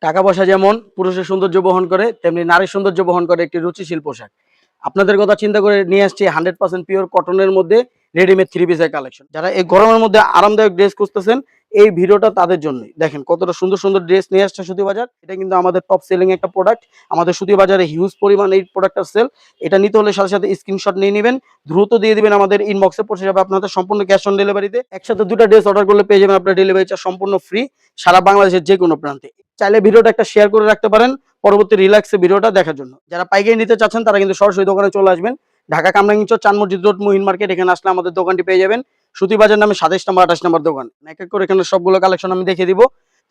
টাকা পয়সা যেমন পুরুষের সৌন্দর্য বহন করে, তেমনি নারীর সৌন্দর্য বহন করে একটি রুচিশীল পোশাক। আপনাদের কথা চিন্তা করে নিয়ে আসছি 100% পিওর কটনের মধ্যে রেডিমেড থ্রি পিসের কালেকশন। যারা এই গরমের মধ্যে আরামদায়ক ড্রেস খুঁজতেছেন, এই ভিডিওটা তাদের জন্যই। দেখেন কতটা সুন্দর সুন্দর ড্রেস নিয়ে আসছে সুতি বাজার। এটা কিন্তু আমাদের টপ সেলিং একটা প্রোডাক্ট। আমাদের সুতি বাজারে হিউজ পরিমাণ এই প্রোডাক্টটা সেল। এটা নিতে হলে সাথে সাথে স্ক্রিনশট নিয়ে নেবেন, দ্রুত দিয়ে দিবেন আমাদের ইনবক্সে, পৌঁছে যাবে আপনাদের সম্পূর্ণ ক্যাশ অন ডেলিভারিতে। একসাথে দুটো ড্রেস অর্ডার করলে পেয়ে যাবেন আপনার ডেলিভারি চার্জ সম্পূর্ণ ফ্রি, সারা বাংলাদেশের যে কোনো প্রান্তে। চাইলে ভিডিওটা একটা শেয়ার করে রাখতে পারেন পরবর্তী রিল্যাক্সে ভিডিওটা দেখার জন্য। যারা পাইকারি নিতে চাচ্ছেন তারা কিন্তু সরাসরি দোকানে চলে আসবেন। ঢাকা কামরাঙ্গীরচর চান মসজিদ রোড মুহিন মার্কেট, এখানে আসলে আমাদের দোকানটি পেয়ে যাবেন। সুতি বাজার নামে 27 নম্বর 28 নম্বর দোকান। এক এক করে এখানে সবগুলো কালেকশন আমি দেখিয়ে দিব।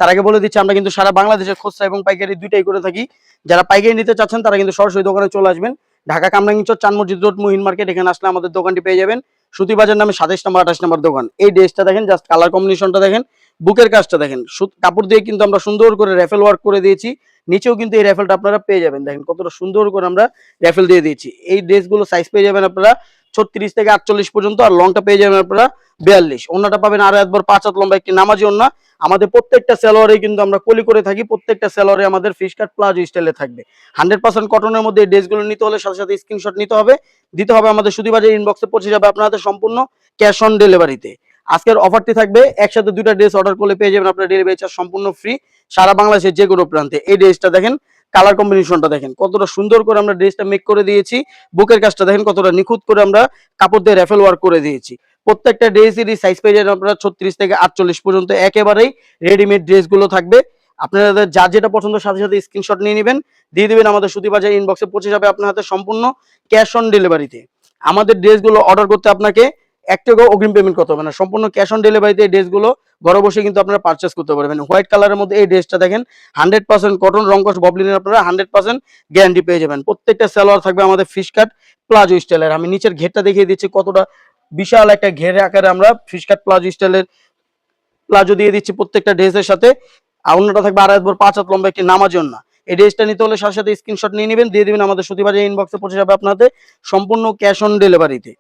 তার আগে বলে দিচ্ছি আমরা কিন্তু সারা বাংলাদেশের খুচরা এবং পাইকারি দুইটাই করে থাকি। যারা পাইকারি নিতে চাচ্ছেন তারা কিন্তু সরাসরি দোকানে চলে আসবেন। ঢাকা কামরাঙ্গীরচর চান মসজিদ রোড মুহিন মার্কেট, এখানে আসলে আমাদের দোকানটি পেয়ে যাবেন। সুতি বাজার নামে 27 নম্বর 28 নম্বর দোকান। এই ড্রেসটা দেখেন, জাস্ট কালার কম্বিনেশনটা দেখেন, বুকের কাজটা দেখেন, কাপড় দিয়ে কিন্তু আমরা সুন্দর করে র্যাফেল ওয়ার্ক করে দিয়েছি। নিচেও কিন্তু এই র্যাফেলটা আপনারা পেয়ে যাবেন। দেখেন কতটা সুন্দর করে আমরা র্যাফেল দিয়ে দিয়েছি। এই ড্রেসগুলো সাইজ পেয়ে যাবেন আপনারা 36 থেকে 48 পর্যন্ত, আর লংটা পেয়ে যাবেন আপনারা 42। ওন্নাটা পাবেন আরো একবার 5 হাত লম্বা একটি নামাজি ওন্না। আমাদের প্রত্যেকটা সেলোয়ারে কিন্তু আমরা কলি করে থাকি, প্রত্যেকটা সেলোয়ারে আমাদের ফিশ কাট প্লাজো স্টাইলে থাকবে। 100% কটনের মধ্যে এই ড্রেসগুলো নিতে হলে সাথে সাথে স্ক্রিনশট নিতে হবে, দিতে হবে আমাদের সুতি বাজার ইনবক্সে, পৌঁছে যাবে আপনাদের সম্পূর্ণ ক্যাশ অন ডেলিভারিতে। আজকের অফারটি থাকবে একসাথে দুইটা ড্রেস অর্ডার করলে পেয়ে যাবেন আপনার ডেলিভারি চার্জ সম্পূর্ণ ফ্রি, সারা বাংলাদেশের যে কোনো প্রান্তে। এই ড্রেসটা দেখেন, কালার কম্বিনেশনটা দেখেন, কতটা সুন্দর করে আমরা ড্রেসটা মেক করে দিয়েছি। বুকের কাজটা দেখেন কতটা নিখুঁত করে আমরা কাপড় দিয়ে র্যাফেল ওয়ার্ক করে দিয়েছি। প্রত্যেকটা ড্রেসেরই সাইজ পেয়ে যাবেন আপনারা 36 থেকে 48 পর্যন্ত, একেবারেই রেডিমেড ড্রেসগুলো থাকবে। আপনাদের যার যেটা পছন্দ সাথে সাথে স্ক্রিনশট নিয়ে নেবেন, দিয়ে দিবেন আমাদের সুতি বাজার ইনবক্সে, পৌঁছে যাবে আপনার হাতে সম্পূর্ণ ক্যাশ অন ডেলিভারিতে। আমাদের ড্রেসগুলো অর্ডার করতে আপনাকে 1 টাকাও অগ্রিম পেমেন্ট করতে হবে না, সম্পূর্ণ ক্যাশ অন ডেলিভারিতে এই ড্রেসগুলো ঘরে বসে কিন্তু আপনারা পারচেস করতে পারবেন। হোয়াইট কালারের মধ্যে এই ড্রেসটা দেখেন, 100% কটন, রংকশ ববলিনের আপনারা 100% গ্যারান্টি পেয়ে যাবেন। প্রত্যেকটা সালোয়ার থাকবে আমাদের ফিশ কাট প্লাজো স্টাইলের। আমি নিচের ঘেরটা দেখিয়ে দিচ্ছি, কতটা বিশাল একটা ঘের আকারে আমরা ফিশ কাট প্লাজো স্টাইলের প্লাজো দিয়ে দিচ্ছি প্রত্যেকটা ড্রেসের সাথে। আর অন্যটা থাকবে আড়াই হাত 5 হাত লম্বা একটি নামাজি ওন্না। এই ড্রেসটা নিতে হলে সাথে সাথে স্ক্রিনশট নিয়ে নেবেন, দিয়ে দিবেন আমাদের সুতি বাজার ইনবক্সে, পৌঁছে যাবে আপনাদের সম্পূর্ণ ক্যাশ অন ডেলিভারিতে।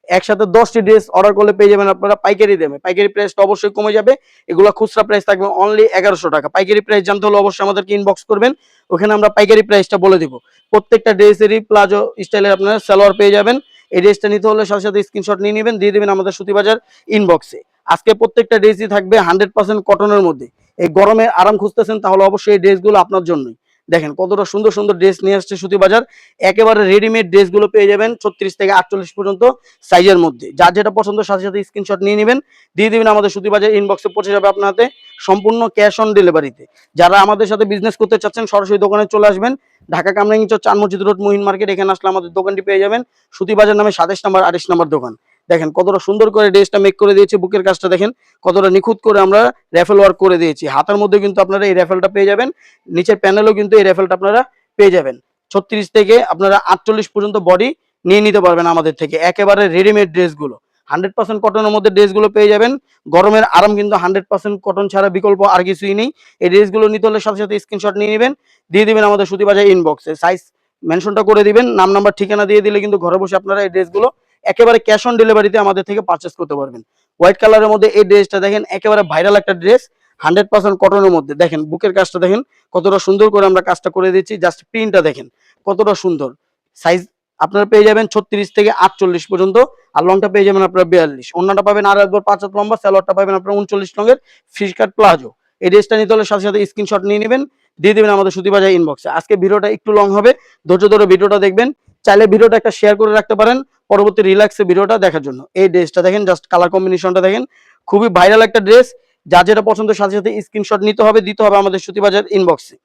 একসাথে 10টি ড্রেস অর্ডার করলে পেয়ে যাবেন আপনারা পাইকারি দামে। পাইকারি প্রাইসটা অবশ্যই কমে যাবে, এগুলো খুচরা প্রাইস থাকবে অনলি 1100 টাকা। পাইকারি প্রাইস জানতে হলে অবশ্যই আমাদেরকে ইনবক্স করবেন, ওখানে আমরা পাইকারি প্রাইসটা বলে দিব। প্রত্যেকটা ড্রেসেরই প্লাজো স্টাইলের আপনারা সালোয়ার পেয়ে যাবেন। এই ড্রেসটা নিতে হলে সাথে সাথে স্ক্রিনশট নিয়ে নেবেন, দিয়ে দেবেন আমাদের সুতি বাজার ইনবক্সে। আজকে প্রত্যেকটা ড্রেসই থাকবে 100% কটনের মধ্যে। এই গরমে আরাম খুঁজতেছেন তাহলে অবশ্যই এই ড্রেসগুলো আপনার জন্যই। দেখেন কতটা সুন্দর সুন্দর ড্রেস নিয়ে আসছে সুতি বাজার, একেবারে রেডিমেড ড্রেসগুলো পেয়ে যাবেন 36 থেকে 48 পর্যন্ত সাইজের মধ্যে। যার যেটা পছন্দ সাথে সাথে স্ক্রিনশট নিয়ে নেবেন, দিয়ে দিবেন আমাদের সুতি বাজার ইনবক্সে, পৌঁছে যাবে আপনার হাতে সম্পূর্ণ ক্যাশ অন ডেলিভারিতে। যারা আমাদের সাথে বিজনেস করতে চাচ্ছেন সরাসরি দোকানে চলে আসবেন। ঢাকা কামরাঙ্গীরচর চান মসজিদ রোড মুহিন মার্কেট, এখানে আসলে আমাদের দোকানটি পেয়ে যাবেন। সুতি বাজার নামে 27 নম্বর 28 নম্বর দোকান। দেখেন কতটা সুন্দর করে ড্রেসটা মেক করে দিয়েছি, বুকের কাজটা দেখেন কতটা নিখুঁত করে আমরা র্যাফেল ওয়ার্ক করে দিয়েছি। হাতার মধ্যে কিন্তু আপনারা এই র্যাফেলটা পেয়ে যাবেন, নিচের প্যানেলেও কিন্তু এই র্যাফেলটা আপনারা পেয়ে যাবেন। 36 থেকে আপনারা 48 পর্যন্ত বডি নিয়ে নিতে পারবেন আমাদের থেকে, একেবারে রেডিমেড ড্রেসগুলো 100% কটনের মধ্যে ড্রেসগুলো পেয়ে যাবেন। গরমের আরাম কিন্তু 100% কটন ছাড়া বিকল্প আর কিছুই নেই। এই ড্রেসগুলো নিতে হলে সাথে সাথে স্ক্রিনশট নিয়ে নেবেন, দিয়ে দিবেন আমাদের সুতি বাজার ইনবক্সে, সাইজ মেনশনটা করে দিবেন, নাম নাম্বার ঠিকানা দিয়ে দিলে কিন্তু ঘরে বসে আপনারা এই ড্রেসগুলো একেবারে ক্যাশ অন ডেলিভারিতে আমাদের থেকে পারচেস করতে পারবেন। হোয়াইট কালারের মধ্যে এই ড্রেসটা দেখেন, একেবারে ভাইরাল একটা ড্রেস, 100% কটনের মধ্যে। দেখেন বুকের কাজটা দেখেন কতটা সুন্দর করে আমরা কাজটা করে দিচ্ছি, জাস্ট প্রিন্টটা দেখেন কতটা সুন্দর। সাইজ আপনারা পেয়ে যাবেন 36 থেকে 48 পর্যন্ত, আর লংটা পেয়ে যাবেন আপনারা 42। অন্যটা পাবেন আর একবার 5 হাত লম্বা, সালোয়ারটা পাবেন আপনারা 39 রঙের ফিশ কাট প্লাজো। এই ড্রেসটা নিতে হলে সাথে সাথে স্ক্রিনশট নিয়ে নেবেন, দিয়ে দেবেন আমাদের সুতি বাজার ইনবক্সে। আজকে ভিডিওটা একটু লং হবে, ধৈর্য ধরে ভিডিওটা দেখবেন। চাইলে ভিডিওটা একটা শেয়ার করে রাখতে পারেন পরবর্তী রিল্যাক্সে ভিডিওটা দেখার জন্য। এই ড্রেসটা দেখেন, জাস্ট কালার কম্বিনেশনটা দেখেন, খুবই ভাইরাল একটা ড্রেস। যার যেটা পছন্দ সাথে সাথে স্ক্রিনশট নিতে হবে, দিতে হবে আমাদের সুতি বাজার ইনবক্সে।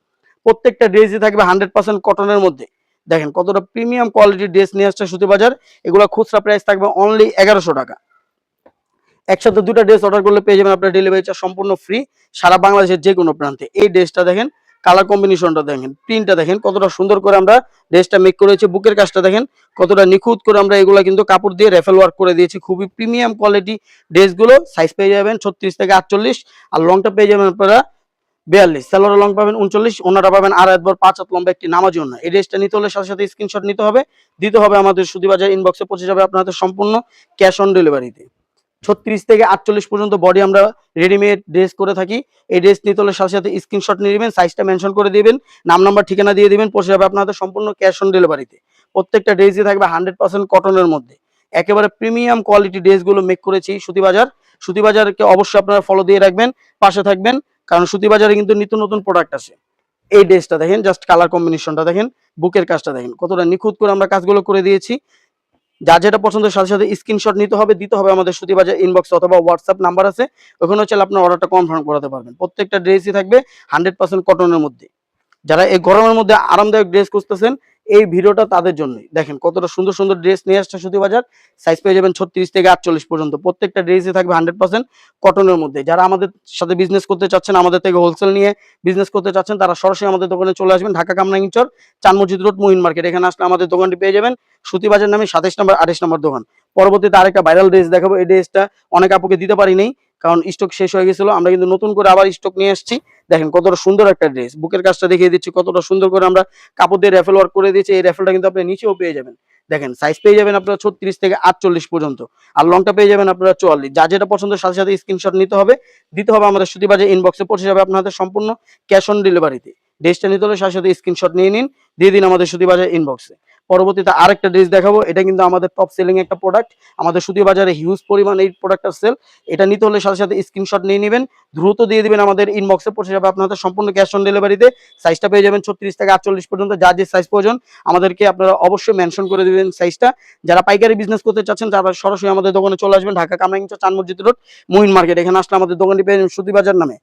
প্রত্যেকটা ড্রেসই থাকবে 100% কটনের মধ্যে। দেখেন কতটা প্রিমিয়াম কোয়ালিটির ড্রেস নিয়ে আসছে সুতি বাজার। এগুলো খুচরা প্রাইস থাকবে অনলি 1100 টাকা। একসাথে দুটো ড্রেস অর্ডার করলে পেয়ে যাবেন আপনার ডেলিভারি চার্জ সম্পূর্ণ ফ্রি, সারা বাংলাদেশের যে কোনো প্রান্তে। এই ড্রেসটা দেখেন, কালার কম্বিনেশনটা দেখেন, প্রিন্টটা দেখেন কতটা সুন্দর করে আমরা ড্রেসটা মেক করেছি। বুকের কাজটা দেখেন কতটা নিখুঁত করে আমরা এগুলা কিন্তু কাপড় দিয়ে রেফেল ওয়ার্ক করে দিয়েছি। খুবই প্রিমিয়াম কোয়ালিটি ড্রেসগুলো। সাইজ পেয়ে যাবেন 36 থেকে 48, আর লংটা পেয়ে যাবেন আপনারা 42। সালোয়ার লং পাবেন 39, ওনাটা পাবেন আর একবার 5 হাত লম্বা একটি নামাজি ওন্না। এই ড্রেসটা নিতে হলে সাথে সাথে স্ক্রিনশট নিতে হবে, দিতে হবে আমাদের সুতি বাজার ইনবক্সে, পৌঁছে যাবে আপনাদের সম্পূর্ণ ক্যাশ অন ডেলিভারিতে। 36 থেকে 48 পর্যন্ত বডি আমরা রেডিমেড ড্রেস করে থাকি। এই ড্রেস নিতে হলে সাথে সাথে স্ক্রিনশট নিয়ে নেবেন, সাইজটা মেনশন করে দিবেন, নাম নাম্বার ঠিকানা দিয়ে দিবেন, পৌঁছে যাবে আপনাদের সম্পূর্ণ ক্যাশ অন ডেলিভারিতে। প্রত্যেকটা ড্রেসই থাকবে 100% কটনের মধ্যে। একেবারে প্রিমিয়াম কোয়ালিটি ড্রেসগুলো মেক করেছি সুতি বাজার। সুতি বাজারকে অবশ্যই আপনারা ফলো দিয়ে রাখবেন, পাশে থাকবেন, কারণ সুতি বাজারে কিন্তু নিত্য নতুন প্রোডাক্ট আসে। এই ড্রেসটা দেখেন, জাস্ট কালার কম্বিনেশনটা দেখেন, বুকের কাজটা দেখেন, কতটা নিখুঁত করে আমরা কাজগুলো করে দিয়েছি। যার যেটা পছন্দের সাথে সাথে স্ক্রিনশট নিতে হবে, দিতে হবে আমাদের সুতি বাজার ইনবক্স অথবা হোয়াটসঅ্যাপ নাম্বার আছে, ওখানে চাইলে আপনার অর্ডারটা কনফার্ম করাতে পারবেন। প্রত্যেকটা ড্রেসই থাকবে 100% কটনের মধ্যে। যারা এই গরমের মধ্যে আরামদায়ক ড্রেস খুঁজতেছেন, এই ভিডিওটা তাদের জন্যই। দেখেন কতটা সুন্দর সুন্দর ড্রেস নিয়ে আসছে সুতি বাজার। সাইজ পেয়ে যাবেন 36 থেকে 48 পর্যন্ত। প্রত্যেকটা ড্রেসই থাকবে 100% কটনের মধ্যে। যারা আমাদের সাথে বিজনেস করতে চাচ্ছেন, আমাদের থেকে হোলসেল নিয়ে বিজনেস করতে চাচ্ছেন, তারা সরাসরি আমাদের দোকানে চলে আসবেন। ঢাকা কামরাঙ্গীরচর চান মসজিদ রোড মুহিন মার্কেট, এখানে আসলে আমাদের দোকানটি পেয়ে যাবেন। সুতি বাজার নামে 27 নম্বর 28 নম্বর দোকান। পরবর্তীতে আরেকটা ভাইরাল ড্রেস দেখাবো। এই ড্রেসটা অনেক আপুকে দিতে পারি নাই, কারণ স্টক শেষ হয়ে গেছিল। আমরা কিন্তু নতুন করে আবার স্টক নিয়ে আসছি। দেখেন কতটা সুন্দর একটা ড্রেস, বুকের কাজটা দেখিয়ে দিচ্ছি, কতটা সুন্দর করে আমরা কাপড় দিয়ে র্যাফেল ওয়ার্ক করে দিয়েছি। এই র্যাফেলটা কিন্তু আপনি নিচেও পেয়ে যাবেন। দেখেন সাইজ পেয়ে যাবেন আপনারা 36 থেকে 48 পর্যন্ত, আর লংটা পেয়ে যাবেন আপনারা 44। যা যেটা পছন্দের সাথে সাথে স্ক্রিনশট নিতে হবে, দিতে হবে আমাদের সুতি বাজার ইনবক্সে, পৌঁছে যাবে আপনাদের সম্পূর্ণ ক্যাশ অন ডেলিভারিতে। ড্রেসটা নিতে হলে সাথে সাথে স্ক্রিনশট নিয়ে নিন, দিয়ে দিন আমাদের সুতি বাজার ইনবক্সে। পরবর্তীতে আরেকটা ড্রেস দেখাবো। এটা কিন্তু আমাদের টপ সেলিং একটা প্রোডাক্ট, আমাদের সুতি বাজারে হিউজ পরিমাণ এই প্রোডাক্টটার সেল। এটা নিতে হলে সাথে সাথে স্ক্রিনশট নিয়ে নেবেন, দ্রুত দিয়ে দিবেন আমাদের ইনবক্সে, পৌঁছে যাবে আপনাদের সম্পূর্ণ ক্যাশ অন ডেলিভারিতে। সাইজটা পেয়ে যাবেন 36 থেকে 48 পর্যন্ত। যার যে সাইজ প্রয়োজন আমাদেরকে আপনারা অবশ্যই মেনশন করে দিবেন সাইজটা। যারা পাইকারি বিজনেস করতে চাচ্ছেন, তারা সরাসরি আমাদের দোকানে চলে আসবেন। ঢাকা কামরাঙ্গীরচর চান মসজিদ রোড মুহিন মার্কেট, এখানে আসলে আমাদের দোকানটি পেয়ে যাবেন সুতি বাজার নামে।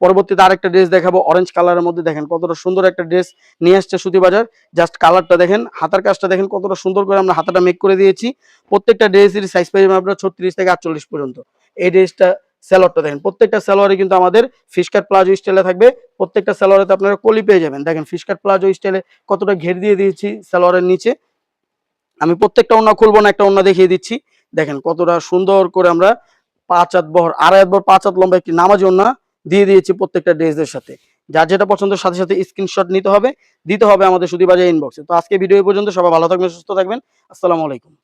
পরবর্তীতে আরেকটা ড্রেস দেখাবো অরেঞ্জ কালারের মধ্যে। দেখেন কতটা সুন্দর একটা ড্রেস নিয়ে আসছে সুতি বাজার। জাস্ট কালারটা দেখেন, হাতার কাজটা দেখেন, কতটা সুন্দর করে আমরা হাতাটা মেক করে দিয়েছি। প্রত্যেকটা ড্রেসের সাইজ পেয়ে যাবেন আপনারা 36 থেকে 48 পর্যন্ত। এই ড্রেসটা সালোয়ারটা দেখেন, প্রত্যেকটা সালোয়ারে কিন্তু আমাদের ফিশকাট প্লাজো স্টাইলে থাকবে। প্রত্যেকটা সালোয়ারেতে আপনারা কলি পেয়ে যাবেন। দেখেন ফিশকাট প্লাজো স্টাইলে কতটা ঘের দিয়ে দিয়েছি সালোয়ারের নিচে। আমি প্রত্যেকটা ওড়না খুলবো না, একটা ওড়না দেখিয়ে দিচ্ছি। দেখেন কতটা সুন্দর করে আমরা 5 হাত বহর, 2.5 হাত বহর, 5 হাত লম্বা একটি নামাজি ওড়না দিয়ে দিয়েছি প্রত্যেকটা ড্রেসের সাথে। যার যেটা পছন্দের সাথে সাথে স্ক্রিনশট নিতে হবে, দিতে হবে আমাদের সুতি বাজার ইনবক্সে। তো আজকে ভিডিও এই পর্যন্ত। সবাই ভালো থাকবেন, সুস্থ থাকবেন। আসসালামু আলাইকুম।